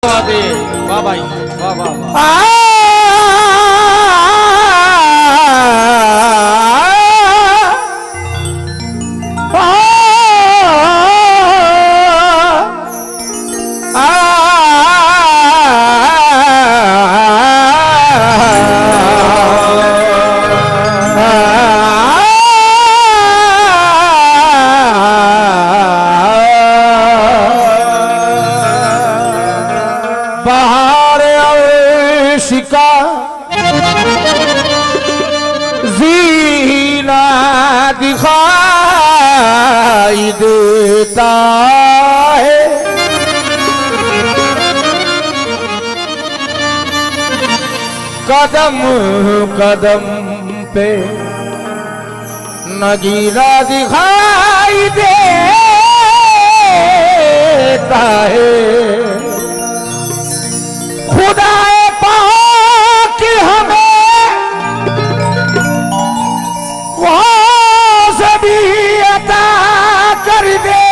वाह भाई वाह वाह वाह। बाहर शिका जीना दिखाई देता है, कदम कदम पे नगीना दिखाई देता है। खुदाए पाक हमें वहाँ से भी अता कर दे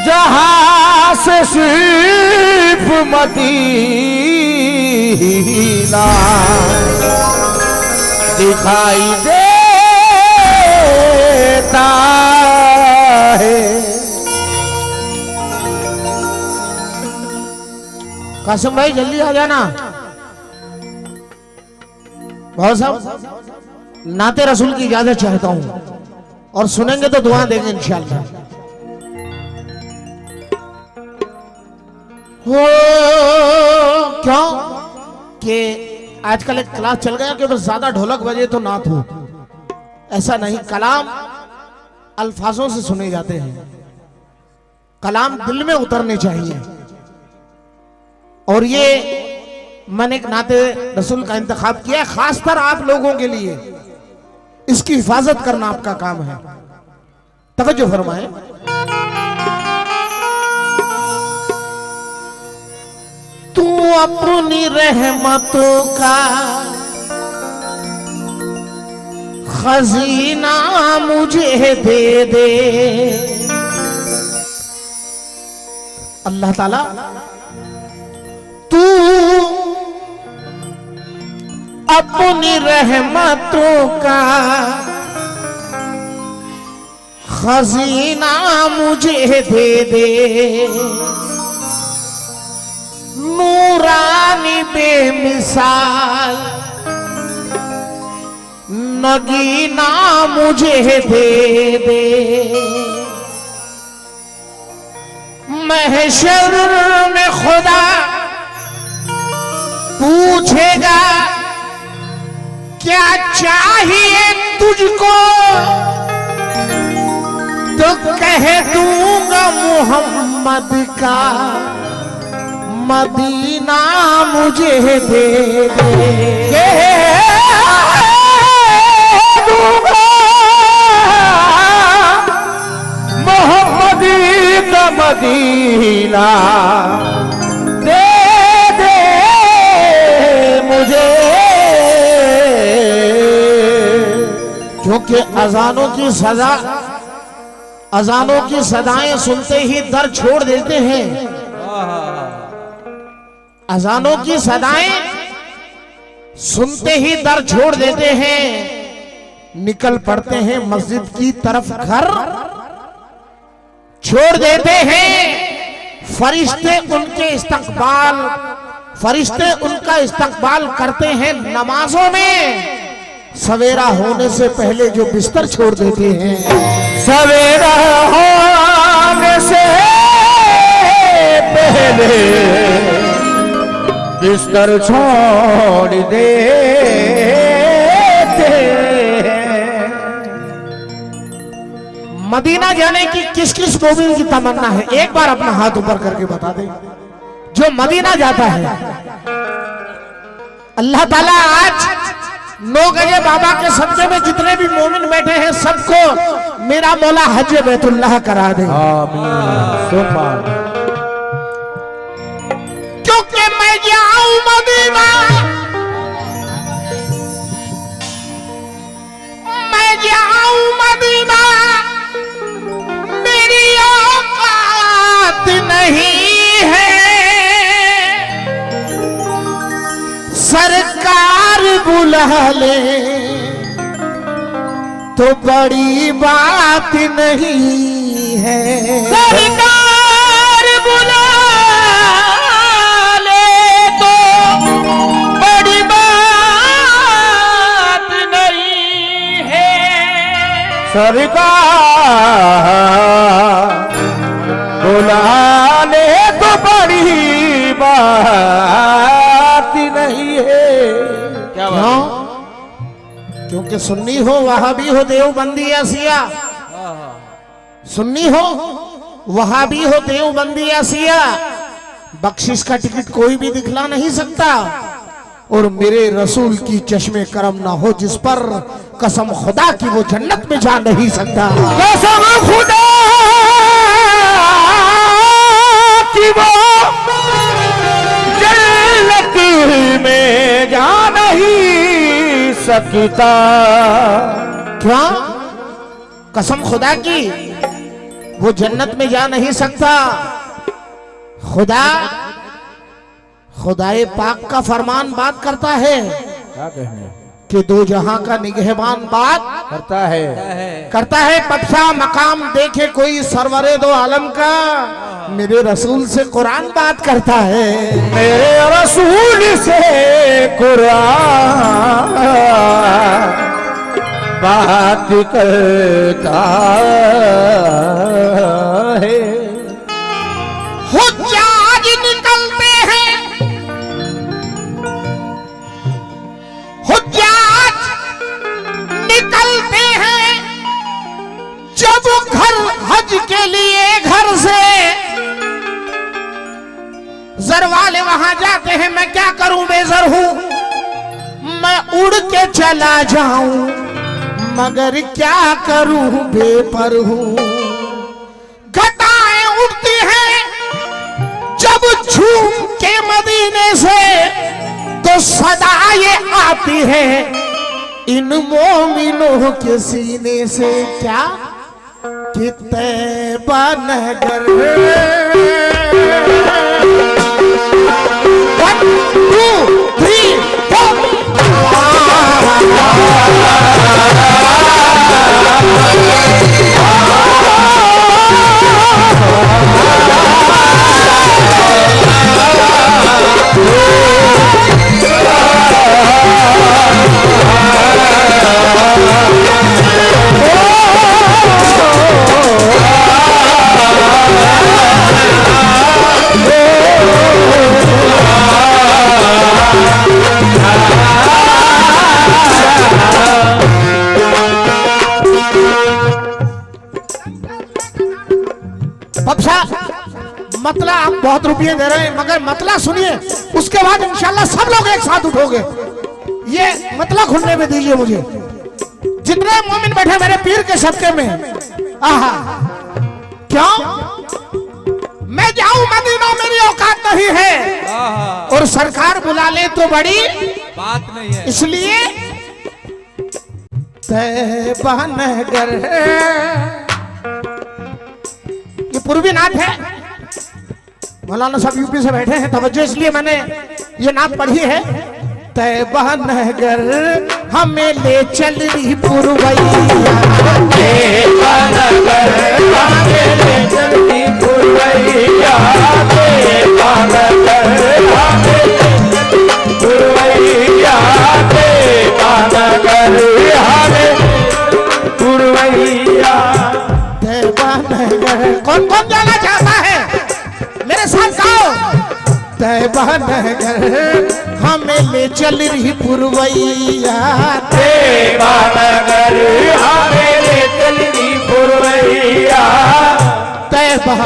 जहाँ से सिर्फ मदीना दिखाई देता है। कासिम भाई जल्दी आ जाना। बहुत साहब नाते रसूल की इजाजत चाहता हूं और सुनेंगे तो दुआ देंगे इंशाअल्लाह। हो क्यों कि आजकल एक क्लास चल गया कि बस ज्यादा ढोलक बजे तो नात हो, ऐसा नहीं। कलाम अल्फाजों से सुने जाते हैं, कलाम दिल में उतरने चाहिए। और ये मैंने एक नाते रसूल का इंतखाब किया खासकर आप लोगों के लिए, इसकी हिफाजत करना आपका काम है। तवज्जो फरमाएं। तू अपनी रहमतों का खजीना मुझे दे दे। अल्लाह ताला तू अपनी रहमतों का खजीना मुझे दे दे। नूरानी बेमिसाल नगीना मुझे दे दे। महशर में खुदा पूछेगा क्या चाहिए तुझको, तो कह दूंगा मोहम्मद का मदीना मुझे दे दे। दूंगा मोहम्मद का मदीना दे दे मुझे। क्योंकि अजानों की सजा, अजानों की सदाएं सुनते ही दर छोड़ देते हैं। अजानों की सदाएं सुनते ही दर छोड़ देते हैं, निकल पड़ते हैं मस्जिद की तरफ, घर छोड़ देते हैं। फरिश्ते उनके इस्तकबाल, फरिश्ते उनका इस्तकबाल करते हैं नमाजों में। सवेरा होने से पहले जो बिस्तर छोड़ देते हैं, सवेरा होने से पहले बिस्तर छोड़ देते हैं। मदीना जाने की किस किस मोमिन की तमन्ना है? एक बार अपना हाथ ऊपर करके बता दे जो मदीना जाता है। अल्लाह ताला आज 9 गजे बाबा के सदके में जितने भी मोमिन बैठे हैं सबको मेरा मौला हज बैतुल्लाह करा दे। आमीन। क्योंकि मैं जाऊं मदीना, मैं जाऊं मदीना, मेरी औकात नहीं सरकार बुला ले तो बड़ी बात नहीं है। सरकार बुला ले तो बड़ी बात नहीं है। सरकार बुला ले तो बड़ी बात नहीं है। क्या क्यों? क्योंकि सुन्नी हो, वहाबी हो, देवबंदी या शिया, सुन्नी हो, वहाबी हो, देवबंदी या शिया, बख्शिश का टिकट कोई भी दिखला नहीं सकता। और मेरे रसूल की चश्मे करम ना हो जिस पर कसम खुदा की वो जन्नत में जा नहीं सकता। कसम खुदा की वो जन्नत में जा नहीं सकता। क्या? कसम खुदा की वो जन्नत में जा नहीं सकता। खुदा, खुदाए पाक का फरमान बात करता है क्या कहने कि दो जहां का निगहबान बात करता है। पक्षा मकाम देखे कोई सरवरे दो आलम का, मेरे रसूल से कुरान बात करता है। मेरे रसूल से कुरान बात करता है। हुज्जाज निकलते हैं, हुज्जाज निकलते हैं जब घर हज के लिए घर से। जर वाले वहां जाते हैं, मैं क्या करूं बेजर हूं, मैं उड़ के चला जाऊं मगर क्या करूं बेपर हूं। घटाएं उड़ती हैं जब झूम के मदीने से, तो सदा ये आती है इन मोमिनों के सीने से। क्या कि तैबा नगर 1 2 3 4 मतला आप बहुत रुपये दे रहे हैं, मगर मतला सुनिए, उसके बाद इंशाल्लाह सब लोग एक साथ उठोगे। ये मतला खुलने में दीजिए मुझे। जितने मोमिन बैठे मेरे पीर के सबके में, आहा, क्यों? मैं जाऊं मदीना, मेरी औकात नहीं है, और सरकार बुला ले तो बड़ी बात नहीं है। इसलिए तैबा नगर, ये पूर्वी नात है। मौलाना साहब यूपी से बैठे हैं, तवज्जो इसलिए मैंने ये नात पढ़ी है। तैबा नगर हमें ले चल रही पुरवैया, तैबा नगर हमें ले चल रही पुरवैया, तैबा नगर हमें ले चल रही पुरवैया, तैबा नगर हमें पुरवैया। तैबा नगर कौन कौन जाना चाहता है मेरे साथ गाओ। तैबा नगर हमें ले चल रही पुरवैया, तैबा नगर हमें ले चल रही पुरवैया, तैबा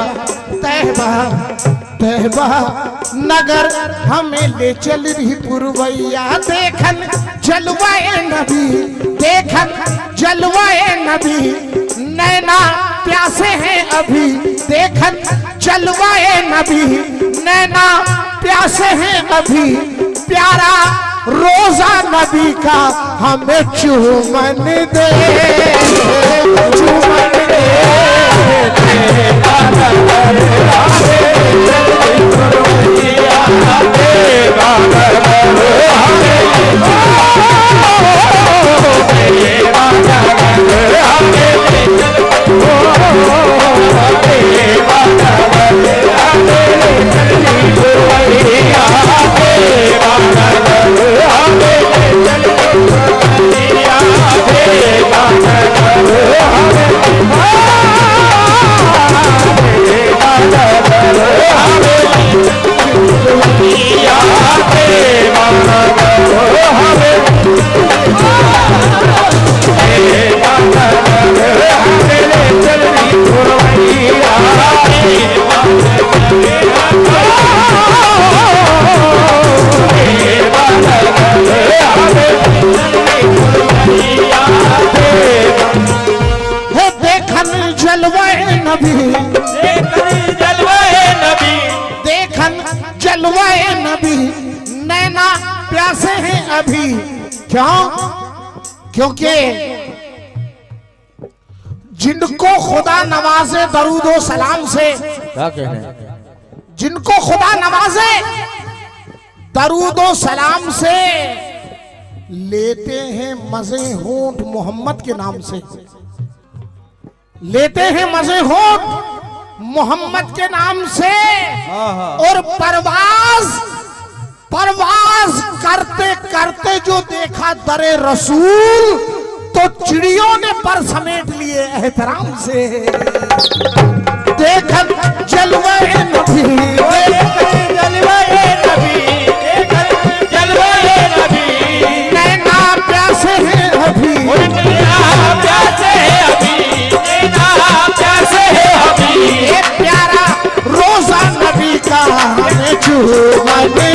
तैबा तैबा नगर हमें ले चल रही पुरवैया। देखन जलवाए नबी, देखन जलवाए नबी, नैना प्यासे हैं अभी। देखन जलवाए नबी, नैना प्यासे हैं अभी। प्यारा रोजा नबी का हमें चुमन दे, चुमन दे। तैबा नगर जलवाए नबी नैना प्यासे हैं अभी। क्यों? क्योंकि जिनको खुदा नवाजे दरूदो सलाम से, क्या कह रहे हैं? जिनको खुदा नवाजे दरूदो सलाम से, लेते हैं मजे होंठ मोहम्मद के नाम से, लेते हैं मजे होंठ मोहम्मद के नाम से। और परवाज करते करते जो देखा दरे रसूल, तो चिड़ियों ने पर समेट लिए एहतराम से। देखत जलवाए नबी, जलवाए नबी, जलवाए नबी, नैना प्यासे हैं अभी, प्यासे है अभी, प्यासे है अभी। ये प्यारा रोजा नबी का हमें चूमन दे,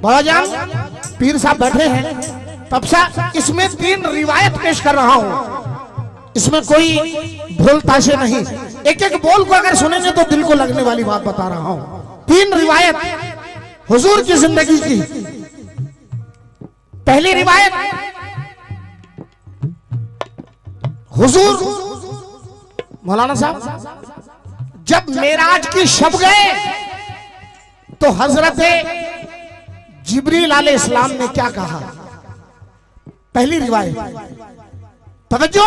भाईजान पीर साहब बैठे हैं तब से इसमें 3 रिवायत पेश कर रहा हूं, इसमें कोई भूल ताशे नहीं। एक एक बोल को अगर सुनेंगे तो दिल को लगने वाली बात बता रहा हूं। 3 रिवायत हुजूर की जिंदगी की। पहली रिवायत, हुजूर मौलाना साहब जब मेराज की शब गए तो हजरत जिब्रील अलैहिस्सलाम ने क्या कहा? पहली रिवायत तवज्जो।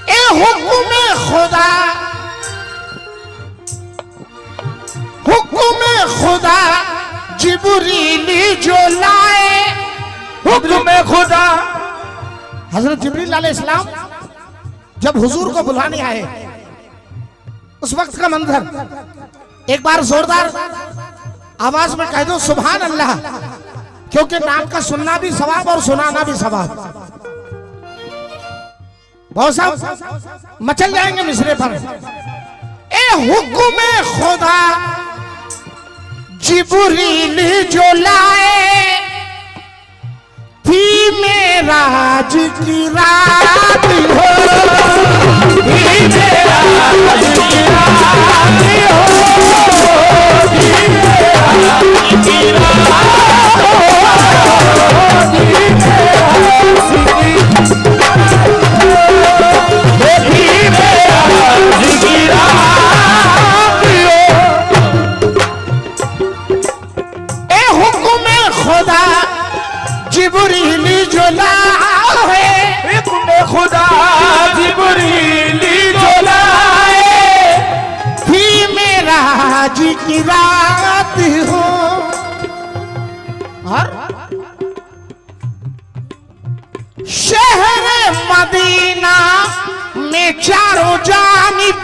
ए हुक्म खुदा, हुक्म खुदा जिब्रील जो लाए, हुक्म खुदा। हजरत जिब्रील अलैहिस्सलाम जब हुजूर को बुलाने आए, उस वक्त का मंजर एक बार जोरदार आवाज में कह दो सुभान अल्लाह, क्योंकि नाम का सुनना भी सवाब और सुनाना भी सवाब। बहुत साहब मचल जाएंगे मिसरे पर। ए हुक्म खुदा जिब्रील जो लाए, थी मेराज की रात हो, थी मेराज की रात हो, थी मेराज की रात हो, थी मेराज की रात हो। ए हुक्म खुदा जिब्रील जो लाए, हुक्म खुदा जिब्रील जो लाए, थी मेराज की रात हो। और शहर मदीना में चारों जानिब,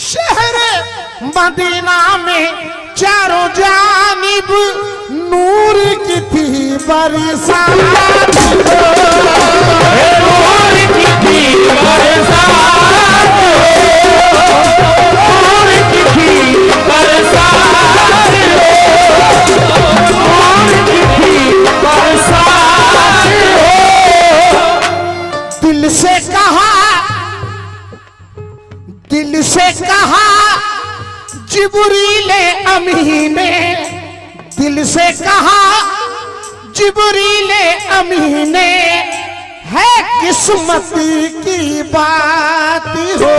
शहर मदीना में चारों जानिब नूर की थी बरसात हो, नूर की थी बरसात हो, नूर की थी बरसात हो, नूर की थी बरसात हो। दिल से कहा, दिल से कहा जिब्रील अमीन ने, दिल से कहा जिब्रील अमीन ने, है किस्मत की बात हो।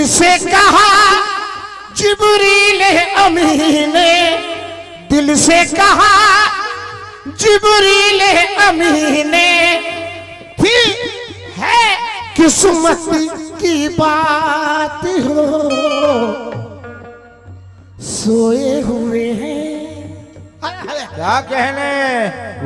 दिल से कहा जिब्रील अमीन ने, दिल से कहा जिब्रील अमीन ने, फिर है किस्मत की बात हो, सोए हुए हैं। क्या कहने,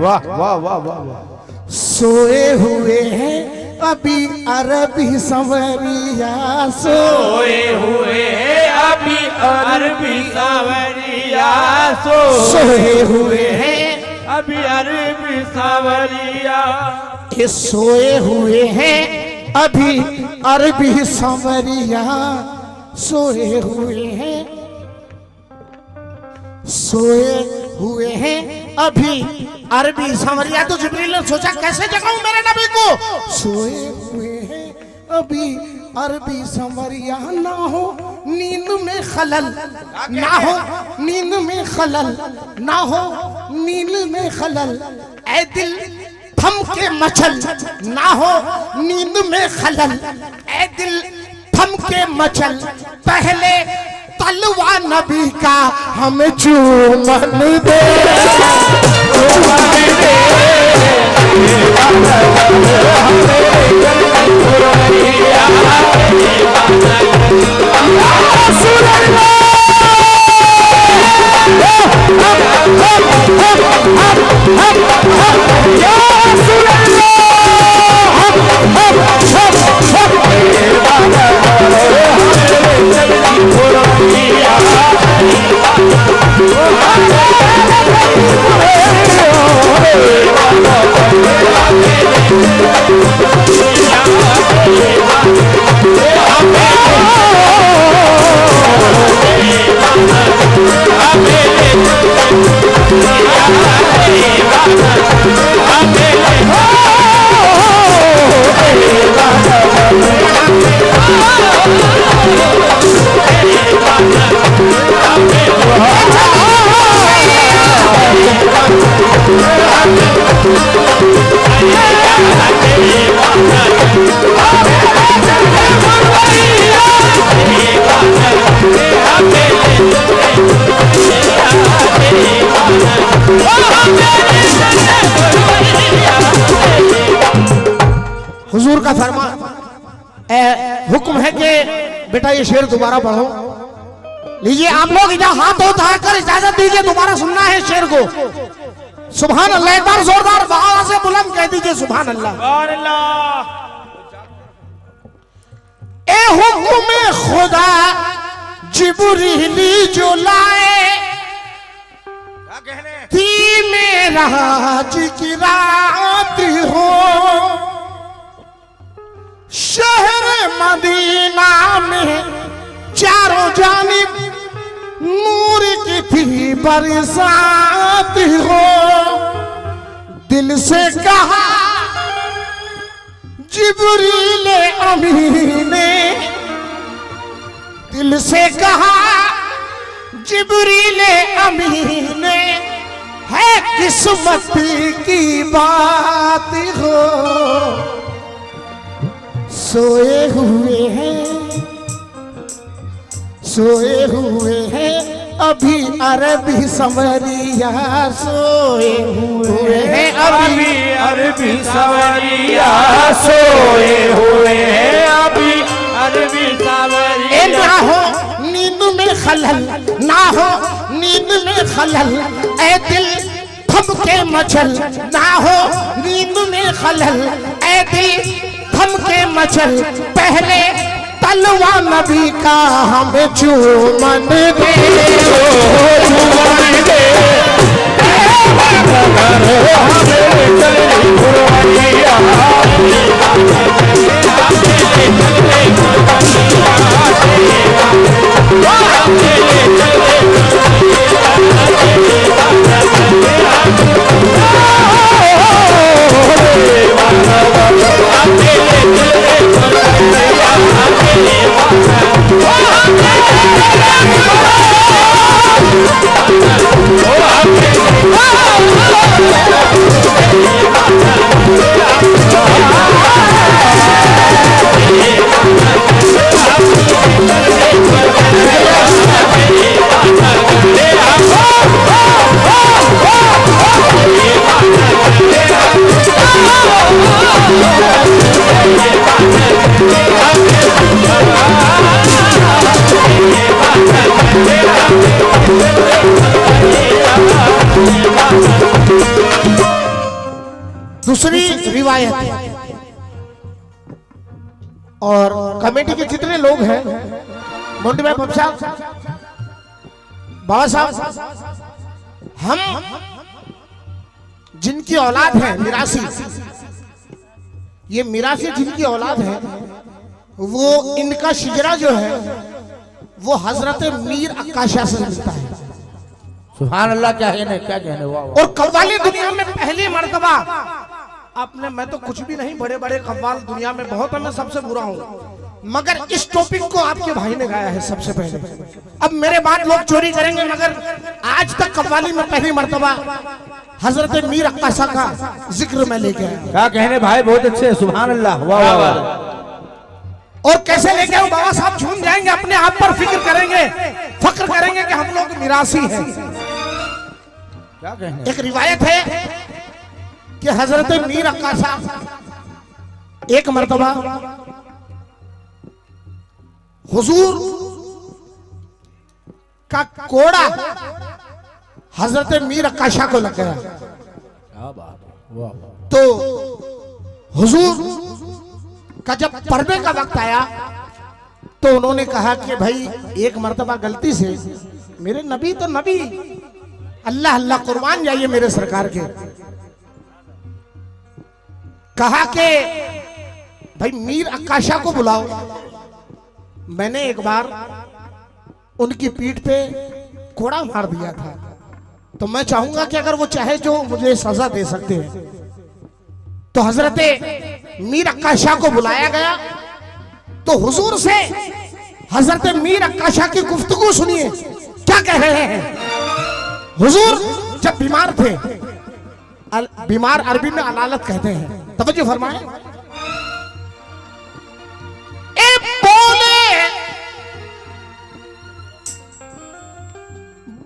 वाह वाह वाह वाह वाह। सोए हुए हैं अभी अरबी संवरिया, सोए हुए हैं अभी अरबी सांवरिया, सोए हुए हैं अभी अरबी सांवरिया, ये सोए हुए हैं अभी अरबी संवरिया, सोए हुए हैं, सोए हुए हैं अभी अरबी संवरिया। तो जिब्रील ने सोचा कैसे जगाऊं मेरे नबी को, सोए हुए हैं अभी अरबी संवरिया, ना हो नींद में खलल, ना हो नींद में खलल, ना हो नींद में खलल, ऐ दिल थम के मचल, ना हो नींद में खलल, ऐ दिल थम के मचल, पहले तलवा नबी का हमें चूमन दे, हुजूर का फरमान हुक्म है कि बेटा ये शेर दोबारा पढ़ो। लीजिए आप लोग इधर हाथ उठाकर इजाजत दीजिए, दोबारा सुनना है शेर को। सुभान अल्लाह, एक बार जोरदार आवाज से बुलंद कह दीजिए सुभान अल्लाह। ए हुक्म खुदा जिब्रील जो लाए, थी मेराज की रात हो, शहर मदीना में चारों जानिब नूर की थी बरसात हो, दिल से कहा जिब्रील अमीन ने, दिल से कहा जिब्रील अमीन ने, है किस्मत की बात हो, सोए हुए हैं, सोए हुए हैं अभी अरबी संवरिया, सोए हुए हैं अभी अरबी सांवरिया, सोए हुए हैं अभी अरबी सांवरिया, ए ना हो नींद में खलल, ना हो नींद में खलल, ऐ दिल थम के मचल, ना हो नींद में खलल, ऐ दिल थम के मचल, पहले तलवा नबी का हमें चूमन दे, चूमन दे, दूसरी रिवायत, और कमेटी के जितने लोग हैं, मोंटी भाई, बाबा साहब, हम जिनकी औलाद है मिरासी, ये मिरासी जिनकी औलाद है, वो इनका शिजरा जो है वो हजरत मीर अक्काशा से मिलता है। सुभान अल्लाह, क्या कहने, क्या कहने, वाह वाह। और कव्वाली दुनिया में पहली मर्तबा आपने, मैं तो कुछ भी नहीं, बड़े बड़े कव्वाल दुनिया में बहुत है, मैं सबसे बुरा हूं, मगर इस टॉपिक को आपके भाई ने गाया है सबसे पहले। अब मेरे बाद लोग चोरी करेंगे, मगर आज तक कव्वाली में पहली मर्तबा हजरत मीर अक्काशा का जिक्र मैं लेके आया। क्या कहने भाई, बहुत अच्छे, सुभान अल्लाह, वाह वाह वाह। और कैसे लेके आऊं, बाबा साहब झूम जाएंगे, अपने आप पर फिक्र करेंगे, फक्र करेंगे कि हम लोग मिरासी हैं। क्या कहने, एक रिवायत है कि हजरत मीर अक्काशा एक मर्तबा हुजूर का कोड़ा हजरत मीर अक्काशा को लग गया, क्या बात, वाह वाह। तो हुजूर का जब पर्दे का वक्त आया तो उन्होंने कहा कि भाई एक मर्तबा गलती से, मेरे नबी तो नबी, अल्लाह अल्लाह कुर्बान जाइए मेरे सरकार के, कहा कि भाई मीर अक्काशा को बुलाओ। मैंने एक बार उनकी पीठ पे कोड़ा मार दिया था, तो मैं चाहूंगा कि अगर वो चाहे जो मुझे सजा दे सकते हैं। तो हजरत मीर अक्काशा को बुलाया गया, तो हुजूर से हजरत मीर अक्काशा की गुफ्तगू सुनिए, क्या कह रहे हैं। हुजूर जब बीमार थे, बीमार अरबी में अलालत कहते हैं, तवज्जो फरमाएं।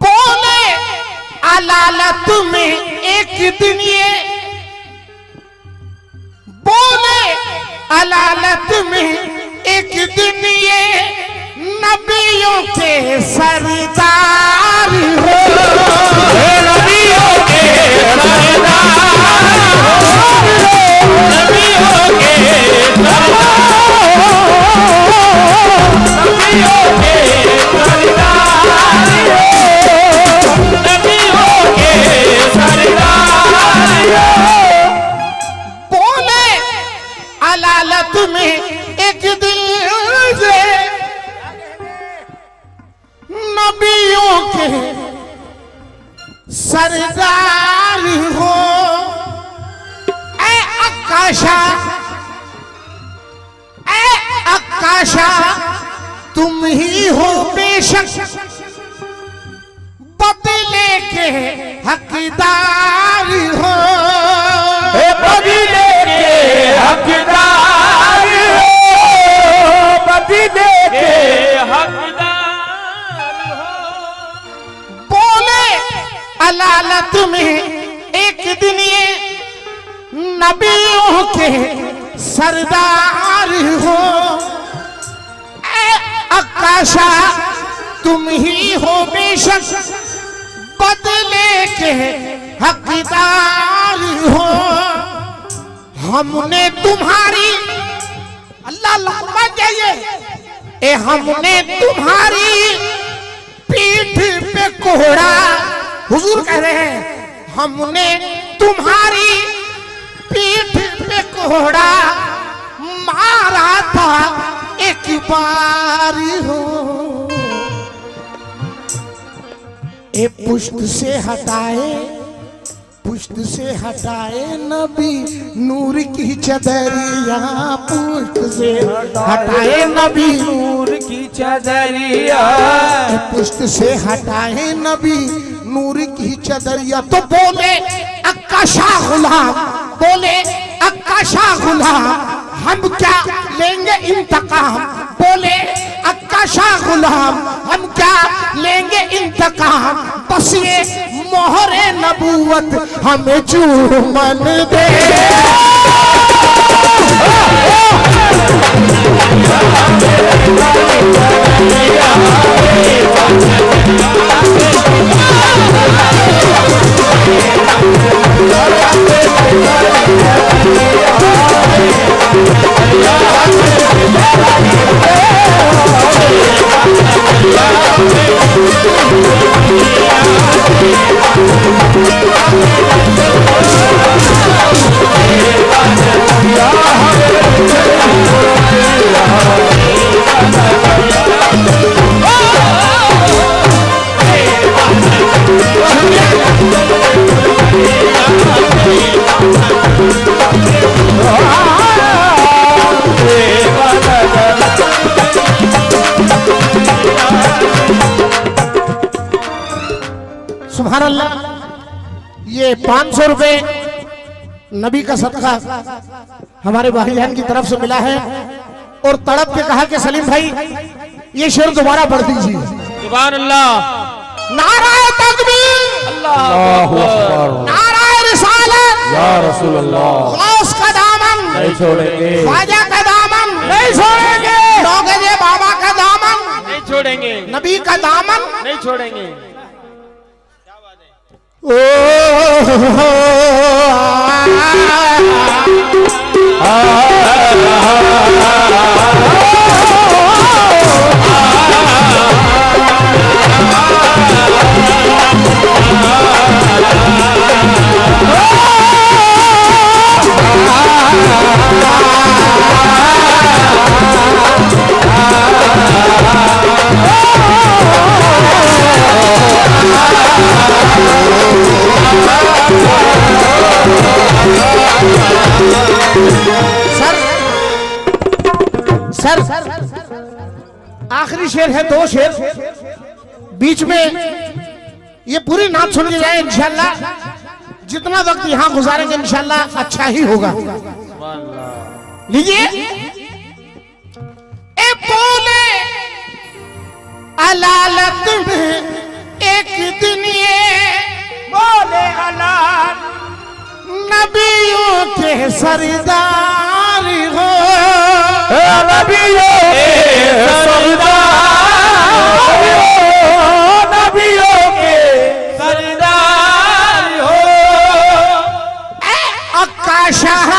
बोले अलालत में एक दिन ये, बोले अलालत में एक दिन ये नबियों के सरदार हो, नबियों के सरदार हो, नबियों के नबियों के सरदार हो, नबियों के सरदार हो। बोले अलालत में एक दिल से नबियों के सरदार हो, ऐ अक्काशा, ऐ अक्काशा तुम ही हो बेशक बदले के हकदार हो, बदले के हकदार हो, बदले के हकदार हो। बोले अलालत में एक दिन ये नबियों के सरदार हो, ऐ अक्काशा तुम ही हो बेशक बदले के हकदार हो। हमने तुम्हारी, अल्लाह लम्बा जाइए, ए हमने तुम्हारी पीठ पे कोहड़ा, हुजूर कह रहे हैं हमने तुम्हारी पीठ पे कोहड़ा मारा था एक बार हो, ए पुष्ट से हटाए, पुष्ट से हटाए नबी नूर की चदरिया, पुष्ट से हटाए नबी नूर की चदरिया, पुष्ट से हटाए नबी नूर की चदरिया। तो बोले अक्काशा गुलाम, बोले अक्काशा गुलाम हम क्या लेंगे इंतकाम, बोले अक्काशा गुलाम हम क्या लेंगे इंतकाम, बस ये मोहरे नबूवत हमें चूमन दे। सुभान अल्लाह। ये 500 रुपए नबी का सदका हमारे भाईजान की तरफ से मिला है और तड़प के कहा कि सलीम भाई ये शेर दोबारा पढ़ दीजिए। सुभान अल्लाह। नाराए तकबीर, अल्लाहु अकबर, नाराए रिसालत, या रसूल अल्लाह, गौस का दामन नहीं छोड़ेंगे, ख्वाजा का दामन नहीं छोड़ेंगे, नौगजे बाबा का दामन नहीं छोड़ेंगे, नबी का दामन नहीं छोड़ेंगे। ओ सर आखिरी शेर है, 2 शेर बीच में ये पूरी नात सुन के जाए इंशाल्लाह। जितना वक्त यहाँ गुजारेंगे इंशाल्लाह अच्छा ही होगा। लीजिए। ए बोले अलालत में एक दिन ये बोले अलाल नबियों के सरदार हो, नबियों के सरदार हो, नबियों के सरदार हो। अक्का शाह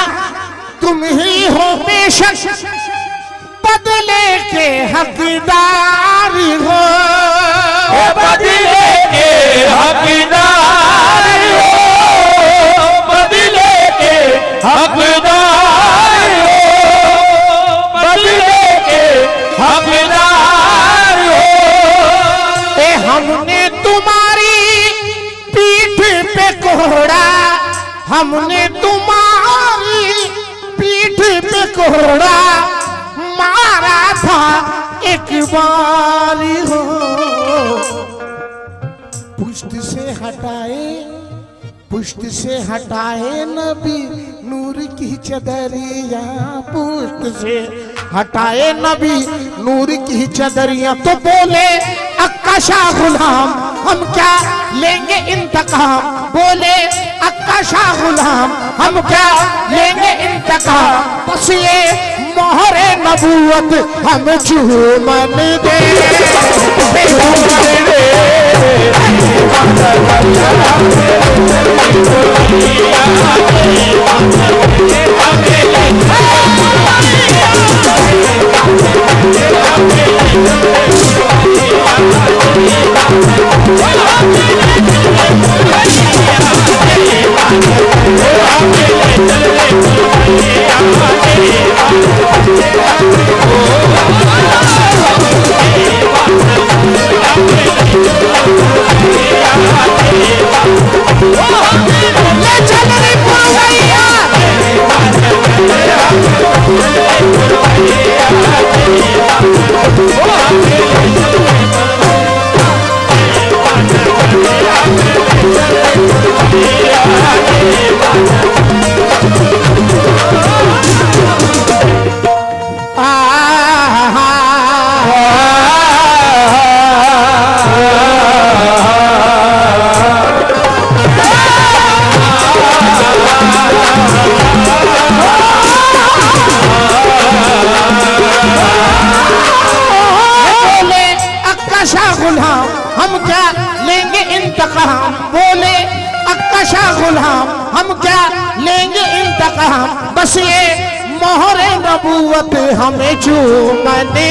तुम ही हो बेशक बदले के हकदार हो, बदले के हकदार हो, बदले के हकदार हो, बदले के हकदार हो। ए हमने तुम्हारी पीठ पे कोहड़ा, हमने तुम्हारी पीठ पे कोहड़ा मारा था एक बारी हो। पुष्ट से हटाए, पुष्ट से हटाए नबी नूर की चदरिया, पुष्ट से हटाए नबी नूर की चदरिया। तो बोले अक्का शाह गुलाम हम क्या लेंगे इंतकाम, बोले अक्का शाह गुलाम हम क्या लेंगे इंतकाम। बस ये मोहरे नबूवत हम चूमन दे, नबूवत हमें चूमन दे।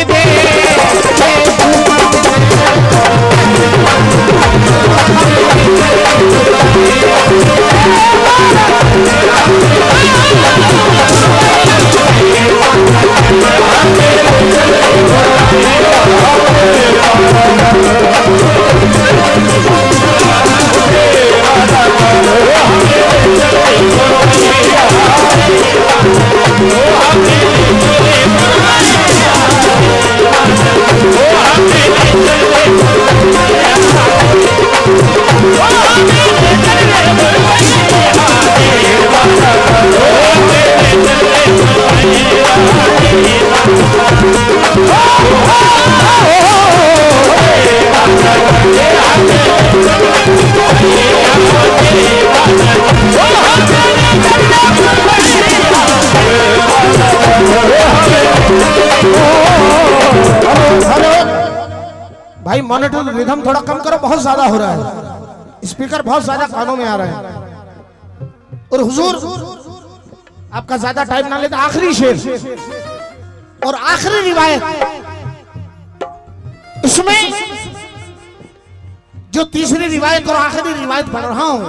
भाई मॉनिटर रिदम थोड़ा कम करो, बहुत ज्यादा हो रहा है, स्पीकर बहुत ज्यादा कानों में आ रहा है। और हुजूर आपका ज्यादा टाइम ना लेता, आखिरी शेर और आखिरी रिवायत, इसमें जो तीसरी रिवायत और आखिरी रिवायत पढ़ रहा हूं,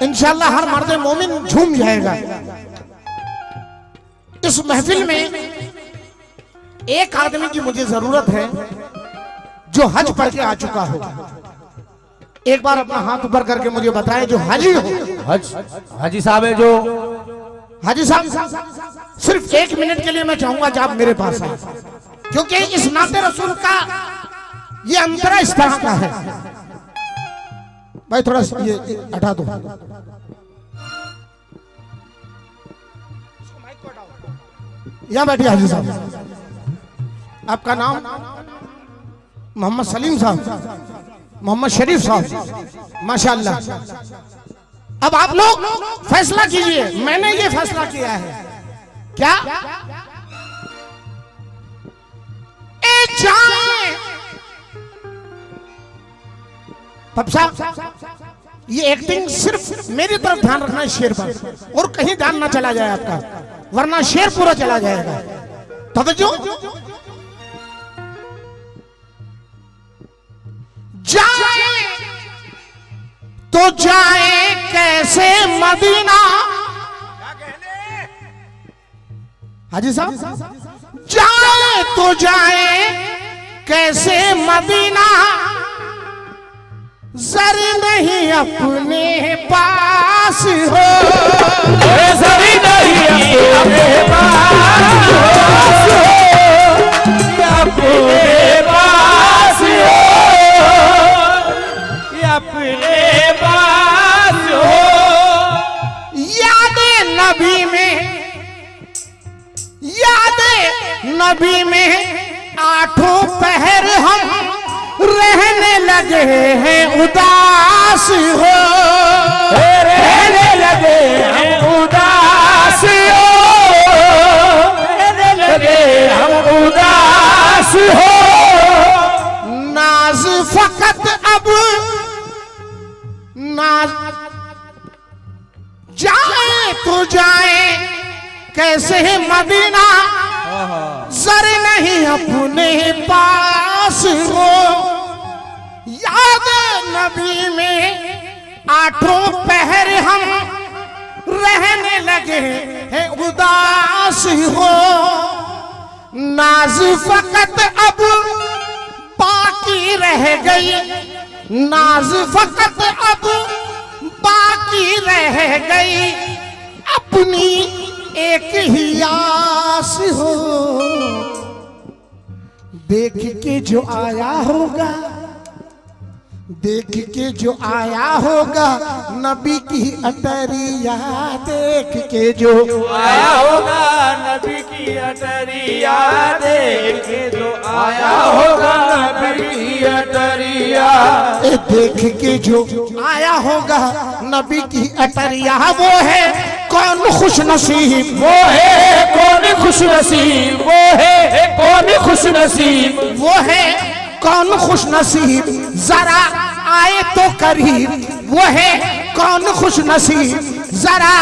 इंशाअल्लाह हर मर्द मोमिन झूम जाएगा। इस महफिल में एक आदमी की मुझे जरूरत है जो हज पढ़ के आ चुका हो। एक बार अपना हाथ ऊपर करके मुझे बताएं जो हाजी हो। हाजी साहब है जो, हाजी साहब सिर्फ 1 मिनट के लिए मैं चाहूंगा कि आप मेरे पास आए, क्योंकि इस नाते रसूल का ये अंतरा इस तरह का है। भाई थोड़ा ये हटा दो, यहां बैठिए हाजी साहब। आपका नाम? मोहम्मद सलीम साहब, मोहम्मद शरीफ साहब, माशाअल्लाह। अब आप लोग फैसला कीजिए, मैंने ये फैसला किया है क्या ये एक्टिंग सिर्फ मेरी तरफ ध्यान रखना है शेर पर, और कहीं ध्यान ना चला जाए आपका, वरना शेर पूरा चला जाएगा। तवज्जो, जाए तो जाए कैसे मदीना, हाजी साहब, जाए तो जाए कैसे मदीना, जर नहीं अपने पास हो, जर नहीं अपने पास हो, अपने पास हो, अपने पास हो। यादे नबी में, यादे नबी में आठों पहर हम रहने लगे हैं उदास हो, रहने लगे हैं उदास हो, रहने लगे हम उदास हो। नाज फकत अब नाज, जाए तो जाए कैसे मदीना, जर नहीं अपने पास हो, याद नबी में आठों पहर हम रहने लगे हैं उदास हो। नाज फकत अब बाकी रह गई, नाज फकत अब बाकी रह गई, अपनी एक ही आस हो। देख के जो आया होगा, देख के जो आया होगा नबी की अटरिया, देख के जो आया होगा नबी की अटरिया, देख के जो आया होगा नबी की अटरिया, देख के जो आया होगा नबी की अटरिया, वो है कौन खुश नसीब, वो है कौन खुश नसीब, वो है कौन खुश नसीब, वो है कौन खुश नसीब, जरा आए तो करीब, वो है कौन खुश नसीब, जरा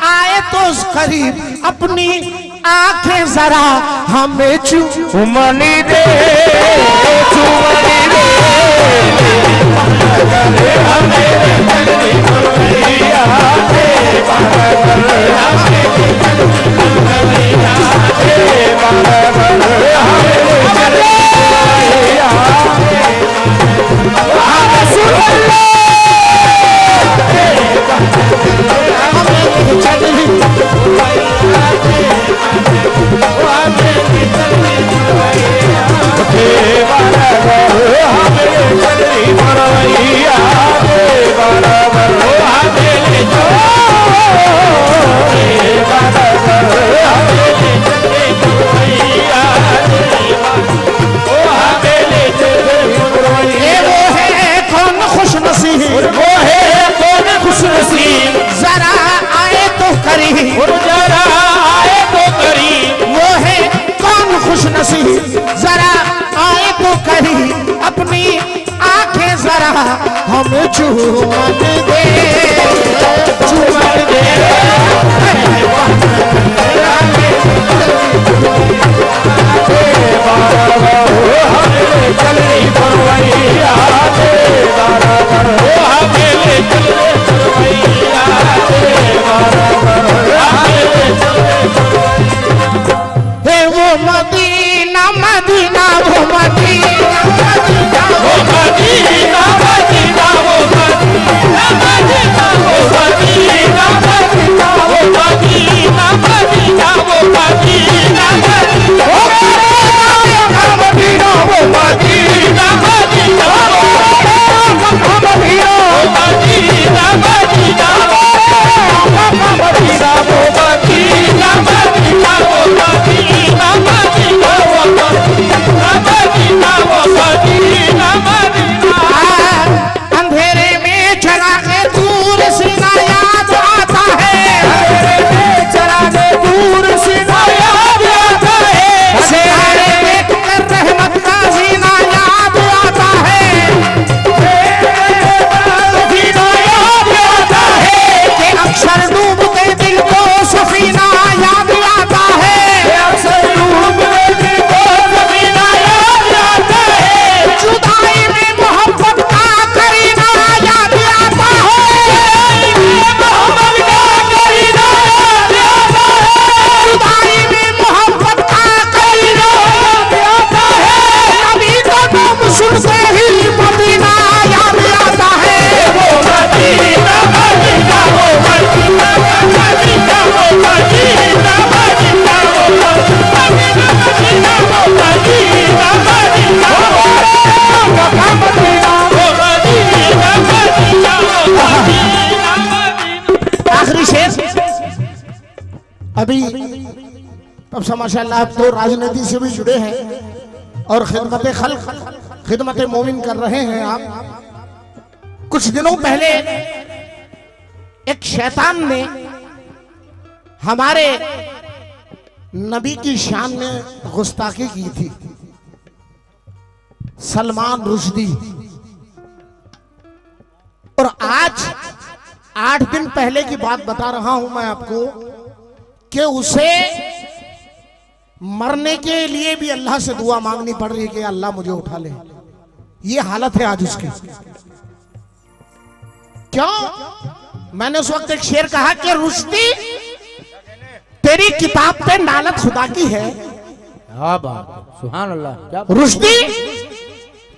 आए तो करीब, अपनी आंखें जरा हमें चुमनी दे चुमनी दे जरा आए तो करी अपनी आंखें जरा हमें चुमन दे चुमन दे वो मदीना मदीना वो मदीना मदीना वो मदीना मदीना वो मदीना मदीना वो मदीना मदीना वो मदीना मदीना वो मदीना मदीना वो मदीना वो मदीना मदीना अंधेरे में चला के दूर सीना याद आता है चला के दूर सीना याद आता है सितारे देख कर रहमत का सीना याद आता है सीना याद आता है कि अक्सर डूबते दिल को सफीना याद आता है अक्सर डूबते दिल को सफीना याद आता है जुदाई में मोहब्बत का करीना याद आता है मोहब्बत का करीना याद आता है जुदाई में मोहब्बत का करीना याद आता है नबी का नाम सुनते ही मदीना याद आता है वो मदीना मदीना वो मदीना मदीना वो मदीना मदीना वो मदीना मदीना वो मदीना मदीना आखिरी शेर अभी तब से माशाअल्लाह आप तो राजनीति से भी जुड़े हैं और खिदमत खल्क खिदमत मोमिन कर रहे हैं आप। कुछ दिनों पहले एक शैतान ने हमारे नबी की शान में गुस्ताखी की थी, सलमान रुश्दी। और आज 8 दिन पहले की बात बता रहा हूं मैं आपको कि उसे मरने के लिए भी अल्लाह से दुआ मांगनी पड़ रही है कि अल्लाह मुझे उठा ले। ये हालत है आज उसकी। क्यों? मैंने उस वक्त एक शेर कहा कि रुश्दी तेरी किताब पे नालत खुदा की है। सुभान अल्लाह। क्या रुश्दी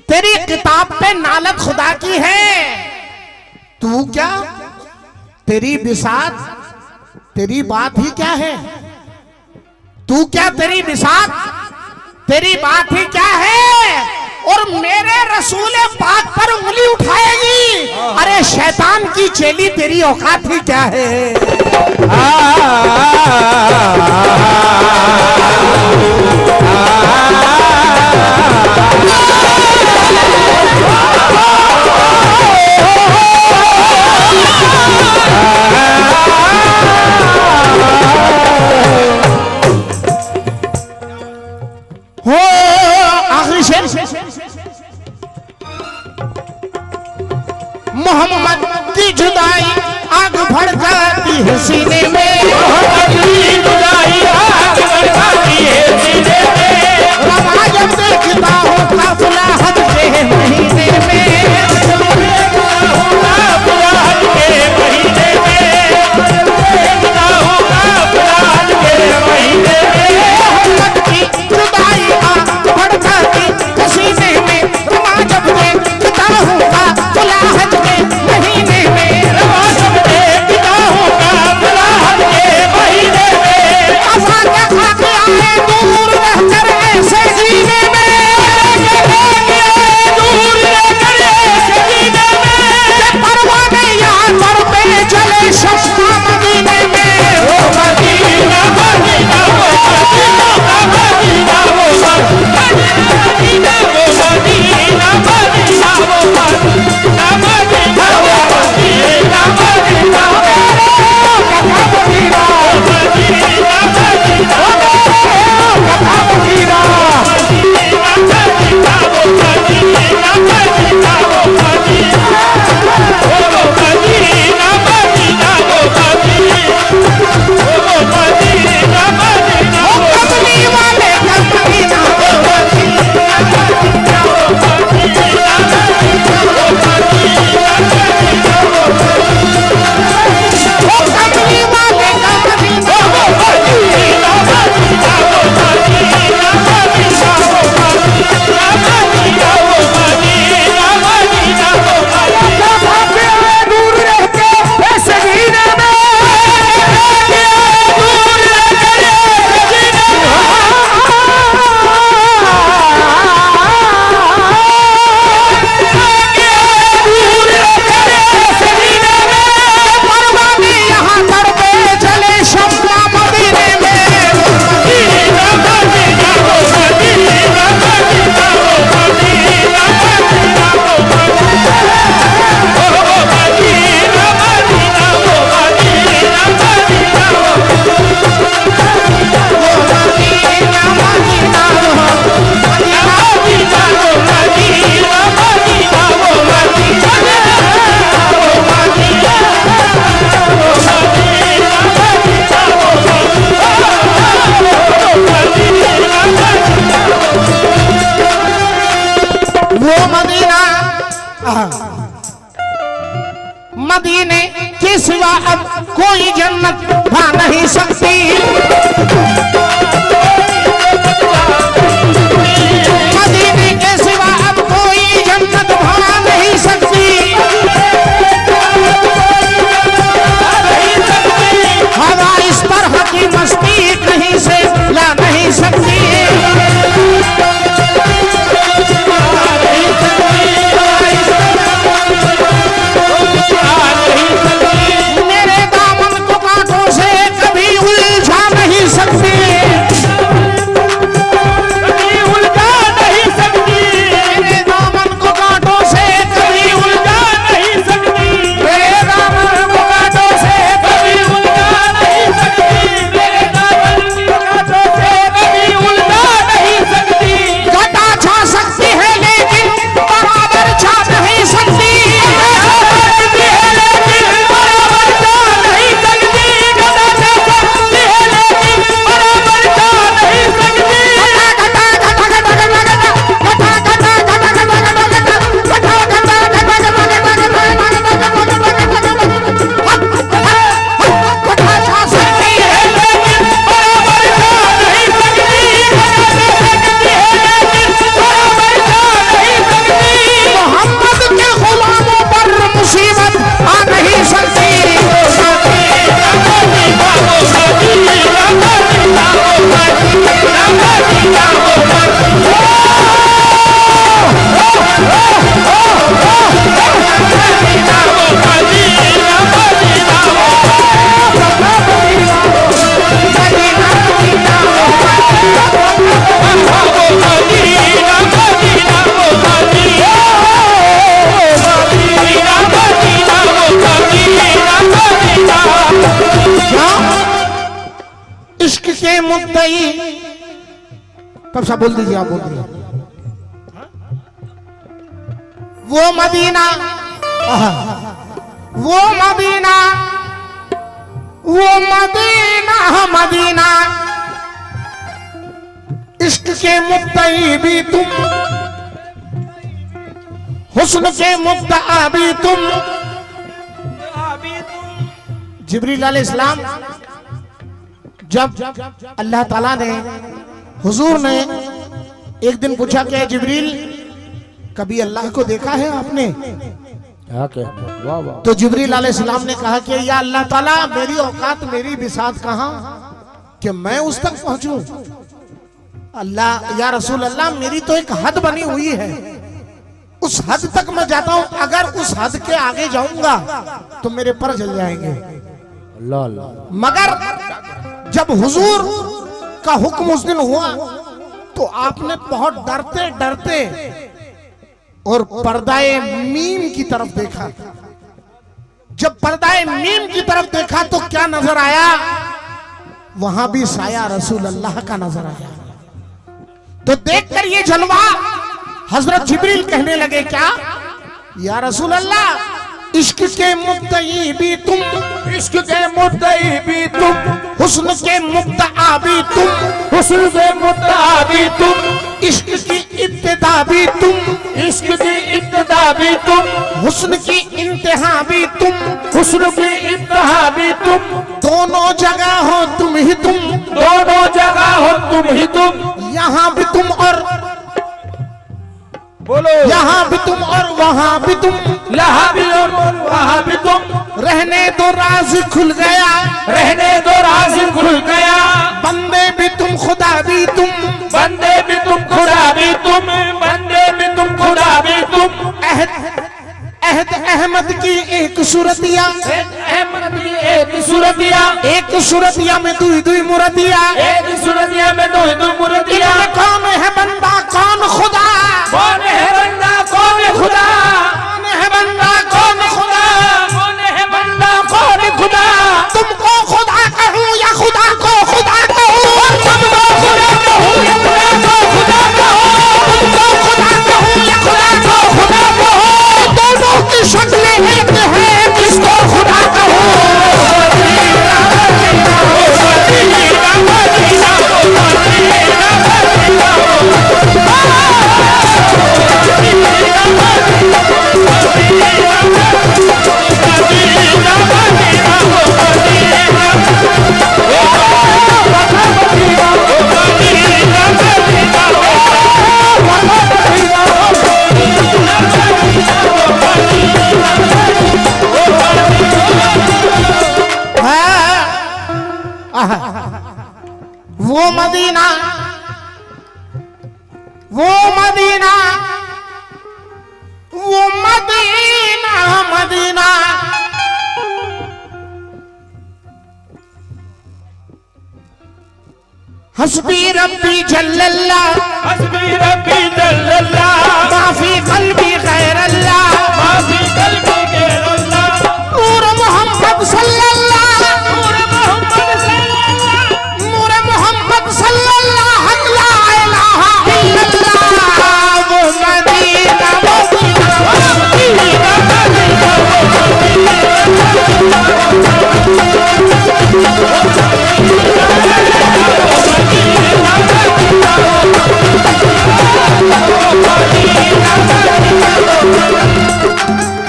तेरी किताब पे नालत खुदा की है। तू क्या, तेरी बिसात, तेरी बात ही क्या है। तू क्या, तेरी बिसात, तेरी बात ही क्या है। और मेरे रसूल पाक पर उंगली उठाएगी। अरे शैतान की चेली तेरी औकात ही क्या है। हो आखिरी शेर मोहम्मद की जुदाई आग भड़ जाती है सीने में। मोहम्मद की जुदाई आग रहकर ऐसे जीने में दूर रहकर ऐसे जीने में परवाने यहाँ पर पे चले शम्मा मदीने में वो मदीना मदीना वो मदीना वो मदीना वो मदीना मदीना वो मदीना मदीना वो मदीना मदीना मदीने के सिवा अब कोई जन्नत भा नहीं सकती। मदीने के सिवा अब कोई जन्नत भा नहीं सकती। हवा इस तरह की मस्ती कहीं से ला नहीं सकती। कब सा बोल दीजिए, आप बोल दीजिए। वो मदीना, वो मदीना, वो मदीना, मदीना इश्क के मुद्दई भी तुम, हुस्न के मुद्दा भी तुम। जिब्रील अलैहिस्सलाम जब अल्लाह ताला ने हुजूर ने एक दिन पूछा कि जिब्रील कभी अल्लाह को देखा है आपने? वाह वाह। तो जिब्रील अलैहिस्सलाम ने कहा कि या अल्लाह ताला मेरी औकात मेरी बिसात कहां कि मैं उस तक पहुंचूं। अल्लाह या रसूल अल्लाह, मेरी तो एक हद बनी हुई है, उस हद तक मैं जाता हूं, अगर उस हद के आगे जाऊंगा तो मेरे पर जल जाएंगे। अल्लाह अल्लाह। मगर जब हुजूर का हुक्म उस दिन हुआ तो आपने बहुत डरते डरते और पर्दाए मीम की तरफ देखा। जब पर्दाए मीम की तरफ देखा तो क्या नजर आया? वहां भी साया रसूल अल्लाह का नजर आया। तो देखकर ये जलवा हजरत जिब्रील कहने लगे, क्या या रसूल अल्लाह, इश्क के मुद्दई भी तुम, इश्क के मुद्दई भी तुम, हुस्न के मुद्दा भी तुम, हुस्न के मुद्दा भी तुम, इश्क की इब्तिदा भी तुम, इश्क की इब्तिदा भी तुम, हुस्न की इंतहा भी तुम, हुस्न की इंतहा भी तुम, दोनों जगह हो तुम ही तुम, दोनों जगह हो तुम ही तुम, यहाँ भी तुम और बोलो यहाँ भी तुम और वहाँ भी तुम, यहाँ भी और वहाँ भी तुम, रहने दो राज खुल गया, रहने दो राज खुल गया, बंदे भी तुम खुदा भी तुम, बंदे भी तुम खुदा भी तुम, बंदे भी तुम खुदा भी तुम, अहद अहमद की एक सूरतिया, अहमद की एक सूरतिया, एक सूरतिया में दुई दुई मुरतिया, एक सूरतिया में दो मुरतिया, इनमें कौन है बंदा कौन खुदा, कौन है बंदा कौन है खुदा, कौन है बंदा कौन खुदा, कौन है बंदा कौन है खुदा, तुमको खुदा कहूँ या खुदा को खुदा कहूँ, तुमको खुदा कहूँ या खुदा को खुदा कहूँ, तुमको खुदा कहूँ या खुदा को खुदा कहूँ, दोनों की शक्लें एक है, किसको खुदा वो मदीना, वो मदीना, वो मदीना, मदीना, हस्बी रब्बी जल्लल्लाह, हस्बी रब्बी जल्लल्लाह, माफी कल्बी गैरल्लाह, माफी कल्बी गैरल्लाह, नूर मोहम्मद सल्लल्लाह, नूर मोहम्मद सल्लल्लाह, नूर मोहम्मद सल्लल्लाह, ला इलाहा इल्लल्लाह, वो मदीना,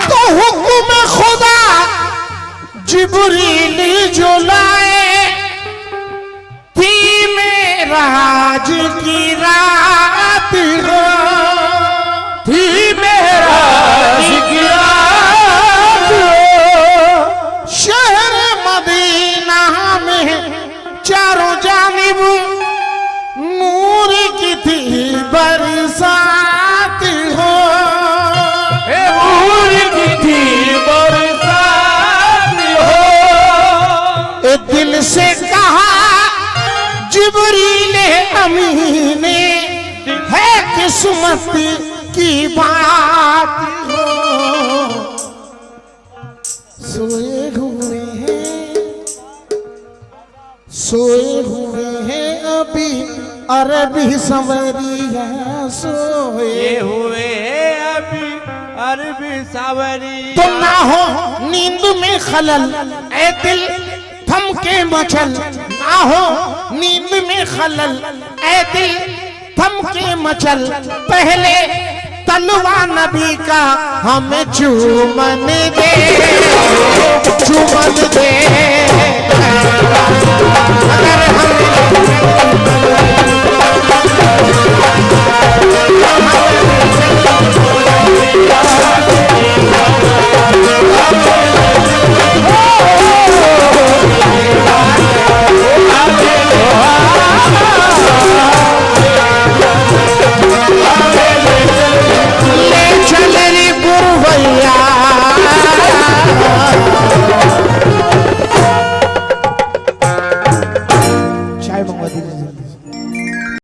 तो हुक्म खुदा जिब्रील जो लाए थी मेराज की रात हो, थी मेराज की रात हो, शहर मदीना में चारों जानिब नूर की थी बरसात हो, नूर की थी बरसात हो, ए दिल से कहा जिब्रील अमीन ने, है किस्मत की बात हो, सोए हुए हैं, सोए हुए हैं अभी अरबी संवरिया, सोए ये हुए अभी अरबी सावरी, तो ना हो नींद में खलल, ए दिल थम के मचल, ना हो नींद में खलल, ए दिल थम के मचल, पहले तलवा नबी का हमें चूमन दे, चूमन दे, अगर हम